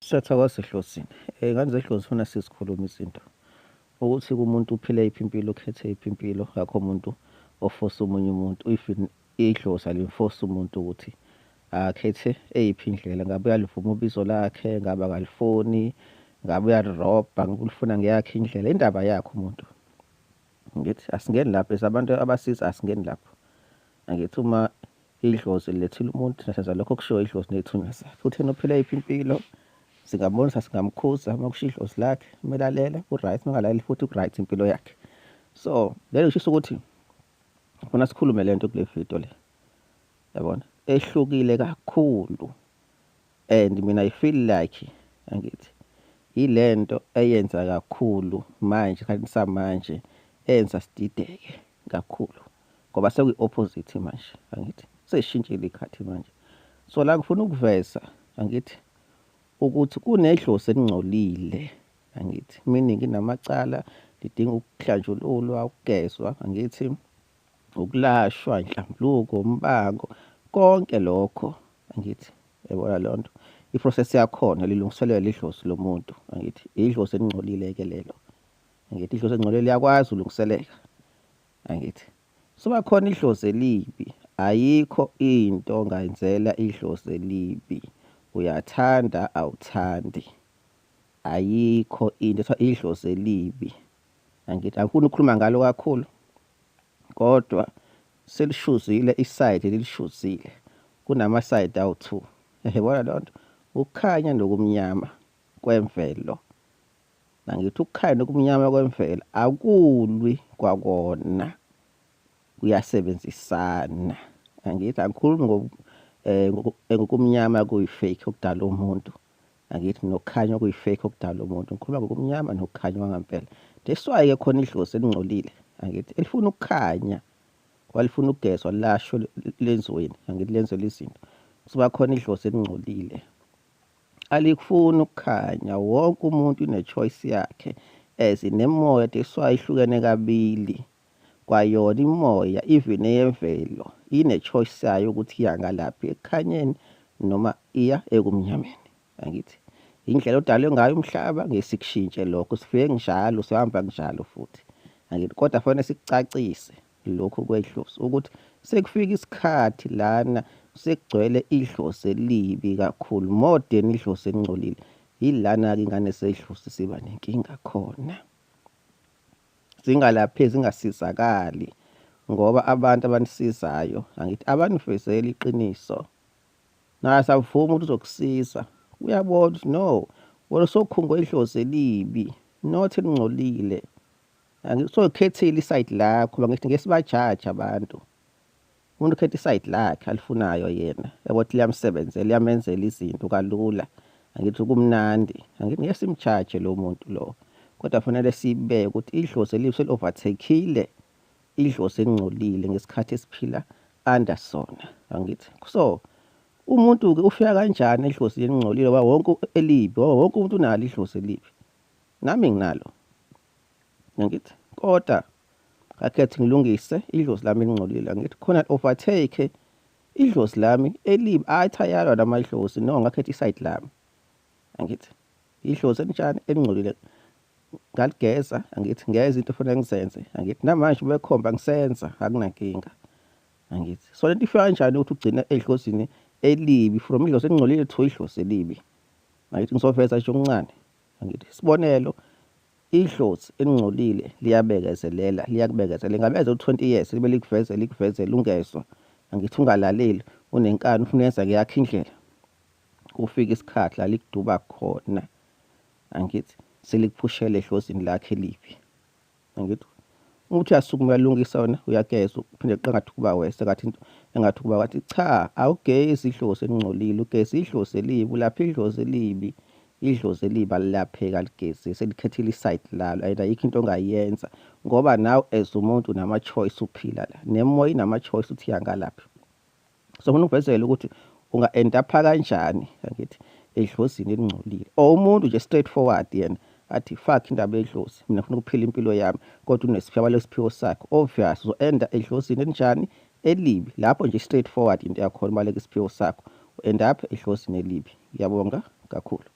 Siyathokoza ehlosini. Ngane zehlozi funa sizikhuluma izinto ukuthi kumuntu uphile iphi impilo, ukhethe iphi impilo, akho umuntu oforce omunye umuntu. Even idlozi alimforce umuntu ukuthi akhethe eyiphi indlela. Ngabe uyalivuma ubizo lakhe, ngabe akalifuni, ngabe uyalirobha, ngabe ulifuna ngeyakhe indlela. Indaba yakhe umuntu. Ngithi asingeni lapho, abantu abasiza asingeni lapho. Angithi uma idlozi lilethile umuntu nasenza lokho kushiwo idlozi nethunywa zakhe. Futhi uphila iphi impilo, singambonisa, singamkhuza uma kusho idlozi lakhe, kumele alele u-right, mangalaleli futhi u-right impilo yakhe. So lelo kusho ukuthi khona sikhulume lento kule video le, yabona, ehlukile kakhulu, and mina I feel like angithi ilento eyenza kakhulu manje kanti samanje enza sidideke kakhulu ngoba sekuyi-opposite manje, angithi seshintshile ikhathi manje. So la ngifuna ukuveza angithi ukuthi kunedlozi elingcolile, angithi meaning inamacala, lidinga ukuhlanjululwa, ukugezwa, angithi ukulashwa, inhlambuluko, umbango, konke lokho, angithi yabona lonto iprocess yakhona lilungiselelwe idlozi lomuntu, angithi idlozi elingcolile ke lelo, angithi idlozi elingcolile liyakwazi ulungiseleka, angithi soba khona idlozi elibi. Ayikho into ongayenzela idlozi elibi, uyathanda awuthandi, ayikho into ethiwa idlozi elibi, angithi angifuni ukukhuluma ngalo kakhulu kodwa selishuzile iside lilishuzile, kunama-side awu-2, yabona lonto, ukukhanya nokumnyama kwemvelo, angithi ukukhanya nokumnyama kwemvelo akulwi kwakona, kuyasebenzisana, angithi angikhulumi ngokumnyama kuyi-fake okudala umuntu, angithi nokukhanya okuyi-fake okudala umuntu, ngikhuluma ngokumnyama nokukhanya kwangempela. That's why-ke khona idlozi elingcolile, angithi elifuna ukukhanya, walifuna ukugezwa, lashwe, lenziweni, angithi lenzelwe izinto. Kuzoba khona idlozi elingcolile alikufuni ukukhanya. Wonke umuntu une-choice yakhe, as nemoya, that's why ihlukene kabili. Kwayona imoya even eyemvelo ine-choice yayo ukuthi iya ngalaphi, ekukhanyeni noma iya ekumnyameni, angithi indlela odalwe ngayo umhlaba ngesikushintshe lokho, sifike njalo, sihamba njalo futhi, angithi kodwa fanele sikucacise lokho kwedlozi ukuthi sekufika isikhathi lana sekugcwele idlozi elibi kakhulu, more than idlozi elingcolile. Yilana-ke ingane zedlozi siba nenkinga khona, zingalapheki, zingasizakali ngoba abantu abanisizayo, angithi abanivezeli iqiniso. Nasavuma ukuthi uzokusiza, uyabona ukuthi no, wena sokhungwe idlozi elibi, not elingcolile, angithi soyikhethile iside lakho, angithi ngesibajaji abantu. Umuntu ukhetha iside lakhe alifunayo yena, yabothi liyamsebenzela, liyamenzela izinto kalula, angithi kumnandi, angithi ngeke simjaje lo muntu lo, kodwa fanele sibeke ukuthi idlozi elibi seli-overtake-ile idlozi elingcolile ngesikhathi esiphila under sona, angithi. So umuntu-ke ufika kanjani idlozi elingcolile ngoba wonke elibi, wonke umuntu unalo idlozi elibi, nami nginalo, angithi, kodwa akhethe ngilungise idlozi lami elingcolile, angithi khona overtake idlozi lami elibi. Athi ayalwa namadlozi, no, ngakhetha iside lami, angithi idlozi elinjani elingcolile ngaligeza, angithi ngeza into efanele ngizenze, angithi namanje bekhomba ngisenza, akunankinga, angithi. So lento ifika kanjani ukuthi ugcine edlozini elibi, from idlozi elingcolile to idlozi elibi, angithi ngizoveza nje okuncane, angithi isibonelo, idlozi elingcolile liyabekezelela, liyakubekezelela, ngabeze u-20 years libe likuvezela ungezwa, angithi ungalaleli, unenkani, ufuna uyenza ngeyakho indlela, kufika isikhathi la likuduba khona, angithi selikuphushela edlozini lakhe elibi, angithi. Ukuthi uyasukuma uyalungisa wona, uyageza, uphinde qangathi kuba wese ngathi into engathi kuba wathi cha, awugezi idlozi elingcolile, ugeza idlozi elibi, ulapha idlozi elibi. Idlozi elibi alilapheki, aligezi, selikhethile iside lalo, and ayikho into ongayenza ngoba nawe as umuntu unama-choice uphila la, nemoya inama-choice uthi iya ngalaphi. So ngifuna ukuvezela ukuthi unga-end-upha kanjani, angithi edlozini elingcolile, or umuntu nje straight forward yena athi fuck indaba yedlozi, mina ngifuna ukuphila impilo yami, kodwa unesiphiwo lesiphiwo sakhe, obvious uzo-enda edlozini elinjani, elibi. Lapho nje straight forward into yakhona, baleka isiphiwo sakho, u-end up edlozini elibi. Ngiyabonga kakhulu.